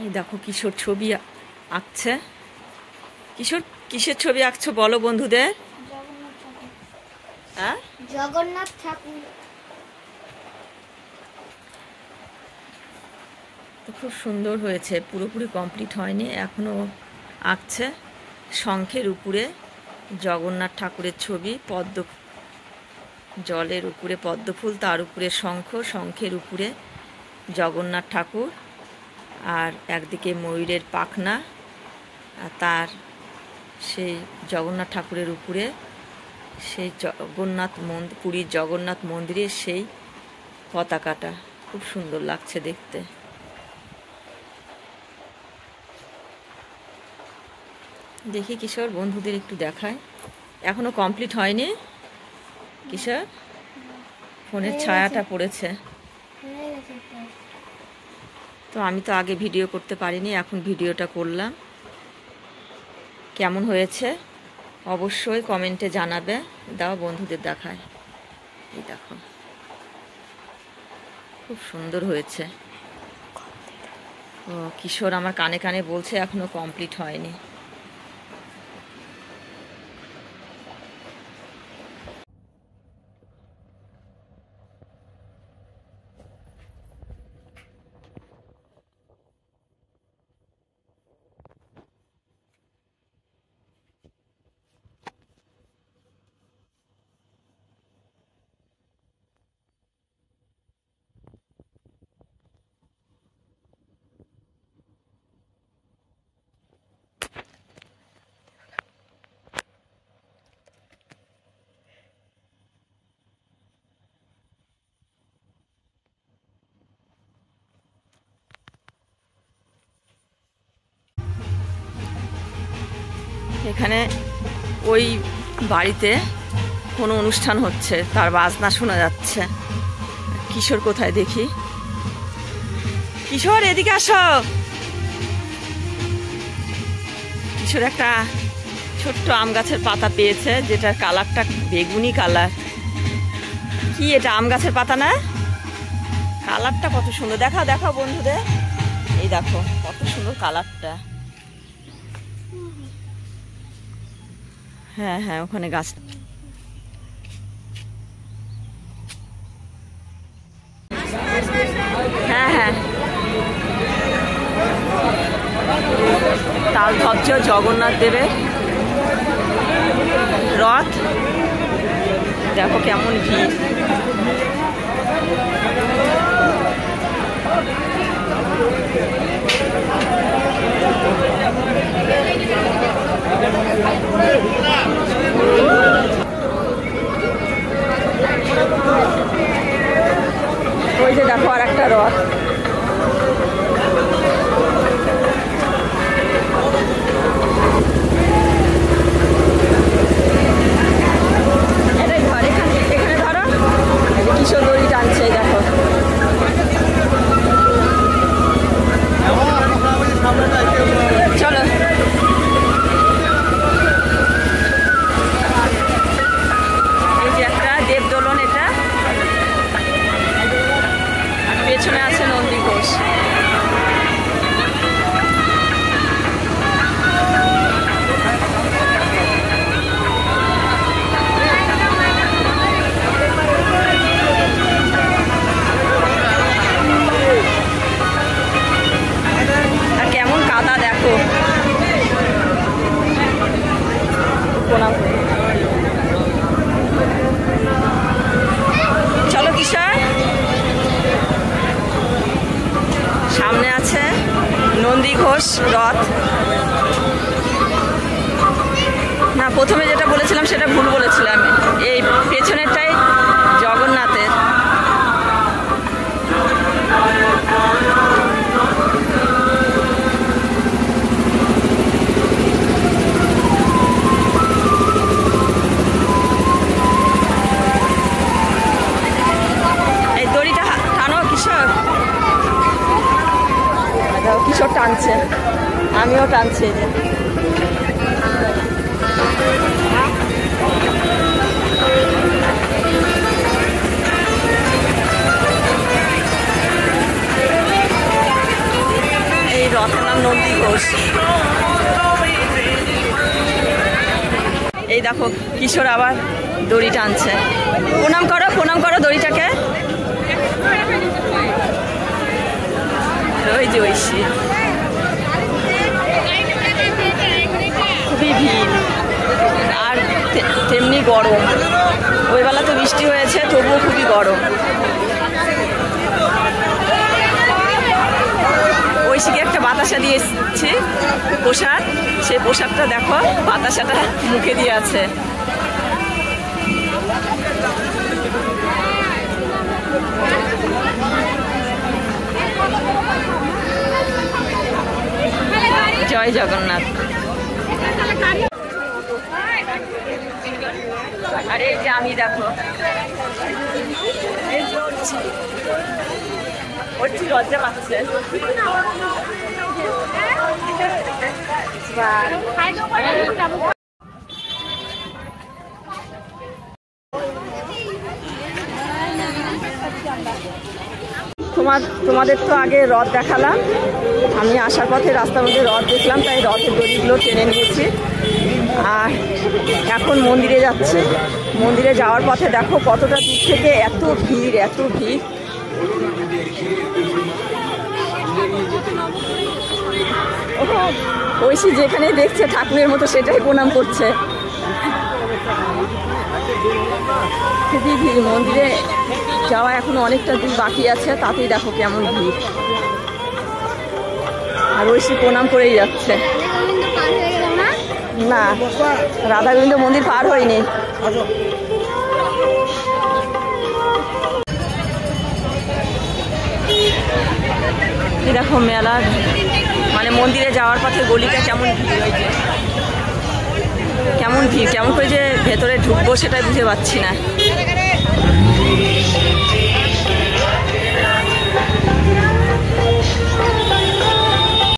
এই দেখো কিশোর ছবি আঁকছে। কিশোর কিসের ছবি আঁকছো বলো বন্ধুদের? হ্যাঁ, জগন্নাথ ঠাকুর। তো খুব সুন্দর হয়েছে, পুরোপুরি কমপ্লিট হয়নি, এখনও আঁকছে। শঙ্খের উপরে জগন্নাথ ঠাকুরের ছবি, পদ্ম, জলের উপরে পদ্মফুল, তার উপরে শঙ্খ, শঙ্খের উপরে জগন্নাথ ঠাকুর, আর একদিকে ময়ূরের পাখনা, আর তার সেই জগন্নাথ ঠাকুরের উপরে সেই জগন্নাথ মন্দির, পুরীর জগন্নাথ মন্দিরের সেই পতাকাটা খুব সুন্দর লাগছে দেখতে। দেখি কিশোর বন্ধুদের একটু দেখায়, এখনো কমপ্লিট হয়নি। কিশোর ফোনের ছায়াটা পড়েছে, তো আমি তো আগে ভিডিও করতে পারিনি, এখন ভিডিওটা করলাম। কেমন হয়েছে অবশ্যই কমেন্টে জানাবে। দাও বন্ধুদের দেখায়, এই দেখো খুব সুন্দর হয়েছে। ও কিশোর আমার কানে কানে বলছে এখনো কমপ্লিট হয়নি। এখানে ওই বাড়িতে কোনো অনুষ্ঠান হচ্ছে, তার বাজনা শোনা যাচ্ছে। কিশোর কোথায় দেখি? কিশোর এদিকে আসো। কিশোর একটা ছোট্ট আম গাছের পাতা পেয়েছে, যেটার কালারটা বেগুনি কালার। কি এটা আম গাছের পাতা না? কালারটা কত সুন্দর, দেখাও দেখাও বন্ধুদের, এই দেখো কত সুন্দর কালারটা। হ্যাঁ হ্যাঁ, ওখানে গাছ। হ্যাঁ হ্যাঁ, তাল ধ্বজ জগন্নাথ দেবের রথ, দেখো কেমন ভিড়। ওই যে দেখো আর একটা রথ। এটাই ধর, এখানে ধরো, কিশোর দড়ি টানছে, দেখো। চলো এই যে একটা দেবদোলন, এটা আর পেছনে আছে নন্দী ঘোষ। আর কেমন কাদা দেখো। চলো কিশোর, সামনে আছে নন্দী ঘোষ রথ। না, প্রথমে যেটা বলেছিলাম সেটা ভুল বলেছিলাম, এই পেছনেরটাই জগন্নাথের। এই দড়িটা টানো কিশোর, কিশোর টানছে, আমিও টানছি। এই যে এই রথ এই দেখো কিশোর আবার দড়ি টানছে। প্রণাম করো দড়িটাকে। ওই যে ঐশী, খুবই ভিড় আর তেমনি গরম। ওই বেলা তো বৃষ্টি হয়েছে, তবুও খুবই গরম। ঐশীকে একটা বাতাসা দিয়েছি পোশাক, সেই পোশাকটা দেখো বাতাসাটা মুখে দিয়ে আছে। জয় জগন্নাথ। আর এই যে আমি দেখো লজ্জা পাচ্ছে। তোমাদের তো আগে রথ দেখালাম, আমি আসার পথে রাস্তার মধ্যে রথ দেখলাম, তাই রথের দড়িগুলো টেনে নিয়েছি। আর এখন মন্দিরে যাচ্ছি। মন্দিরে যাওয়ার পথে দেখো কতটা দূর থেকে এত ভিড়, এত ভিড়। ঐশী যেখানেই দেখছে ঠাকুরের মতো সেটাই প্রণাম করছে। খুবই ভিড়, মন্দিরে যাওয়া এখনো অনেকটা দূর বাকি আছে, তাতেই দেখো কেমন ভিড়। আর ঐশী প্রণাম করেই যাচ্ছে। না, রাধা গোবিন্দ মন্দির পার হয়নি। দেখো মেলার মানে মন্দিরে যাওয়ার পথে গলিটা কেমন ভিড় হয়েছে, কেমন ভিড়, কেমন করে যে ভেতরে ঢুকবো সেটাই বুঝতে পারছি না।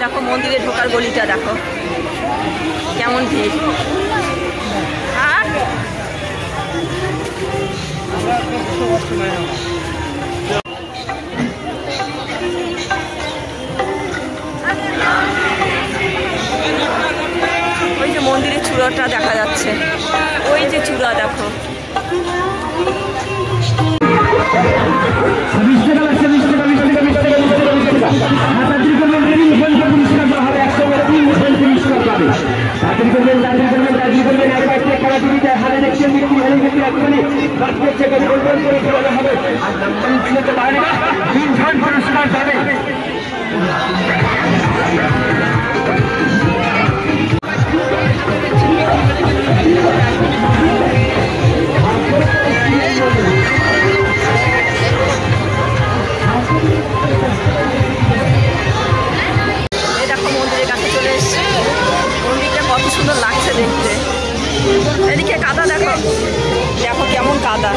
দেখো মন্দিরে ঢোকার গলিটা দেখো কেমন ভিড়। আর ওই যে মন্দিরের চূড়াটা দেখা যাচ্ছে, ওই যে চূড়া দেখো। এদিকে কাদা দেখো, দেখো কেমন কাদা।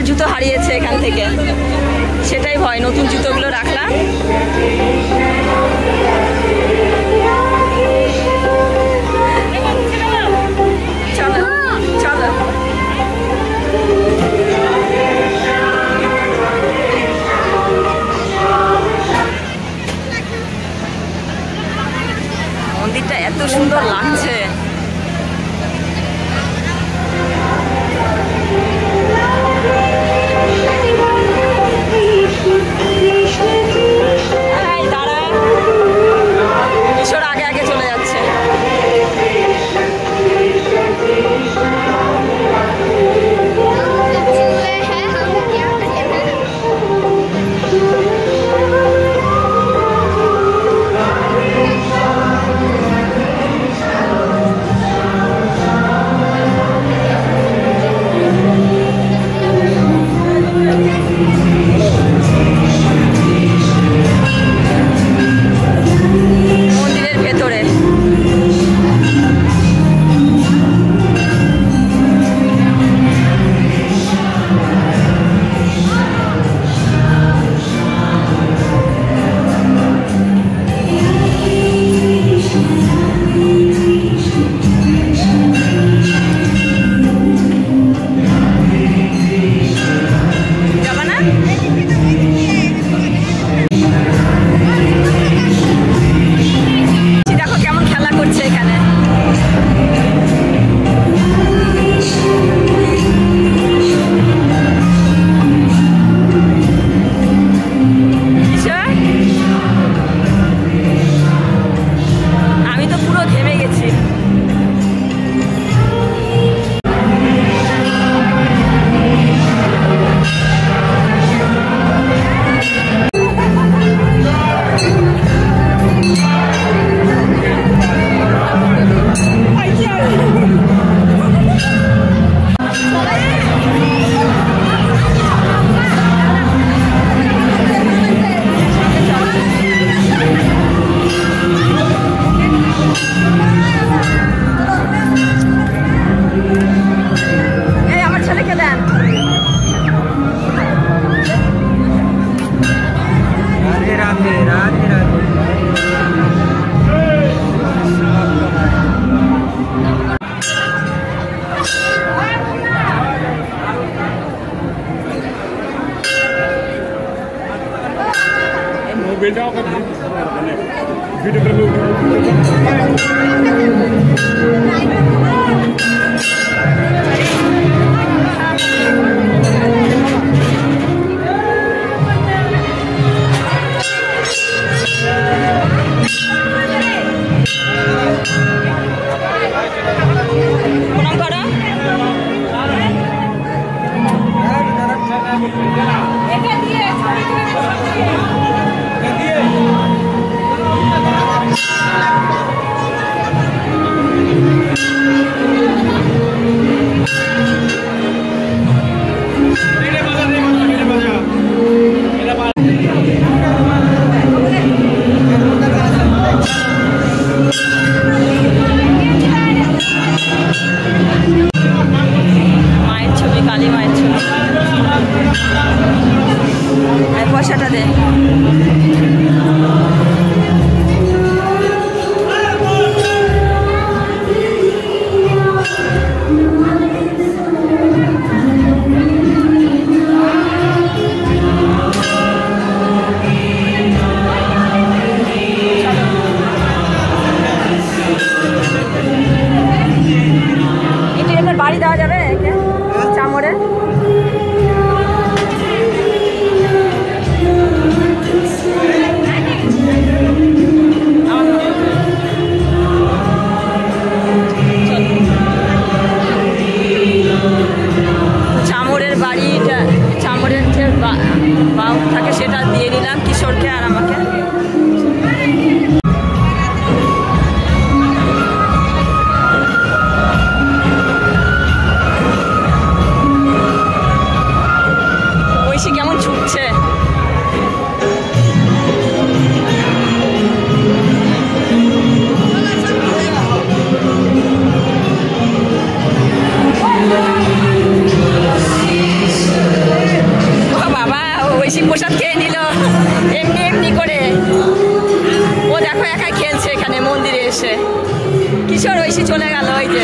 জুতো হারিয়েছে এখান থেকে, সেটাই ভয়। নতুন জুতোগুলো রাখলাম। চলো চলো। মন্দিরটা এত সুন্দর লাগছে। দাঁড়া কিশোর ঐশী চলে গেল ওই যে।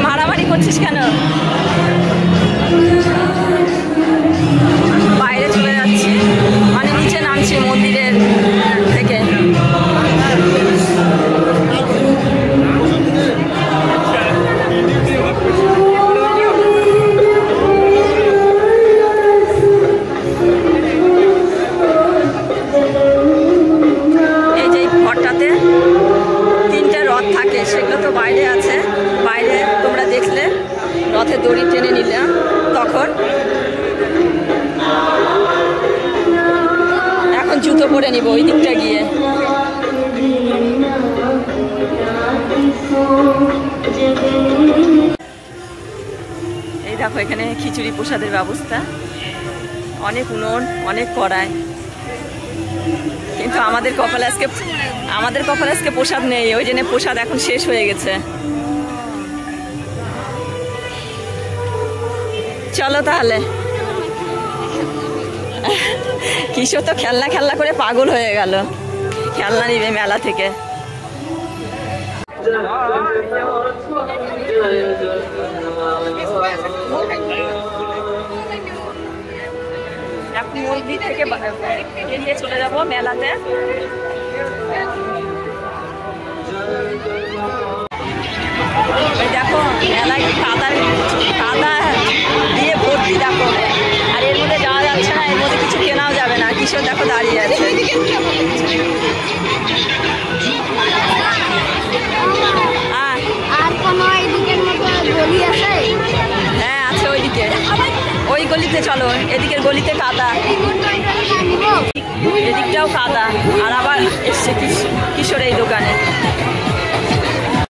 মারামারি করছিস কেন? বাইরে চলে যাচ্ছি, মানে নিচে নামছি মন্দিরের থেকে। সেগুলো তো বাইরে আছে, বাইরে তোমরা দেখলে রথে দড়ি টেনে নিলাম তখন। এখন জুতো পরে নিব ওই দিকটা গিয়ে। এই দেখো এখানে খিচুড়ি প্রসাদের ব্যবস্থা, অনেক উনুন, অনেক কড়াই, কিন্তু আমাদের কপালে আজকে প্রসাদ নেই, ওই জন্য প্রসাদ এখন শেষ হয়ে গেছে। চলো তাহলে। কিশোর তো খেলনা করে পাগল হয়ে গেল, খেলনা নিবে মেলা থেকে। মন্দির থেকে বেরিয়ে চলে যাবো মেলাতে। দেখো মেলায় কাদা দিয়ে ভর্তি, দেখো। আর এর মধ্যে যাওয়া যাচ্ছে না, এর মধ্যে কিছু কেনাও যাবে না। কিশোর দেখো দাঁড়িয়ে আছে। হ্যাঁ আছে ওইদিকে, ওই গলিতে চলো। এদিকের গলিতে কাদা, এদিকটাও কাদা। আর আবার এসছে কিশোর এই দোকানে।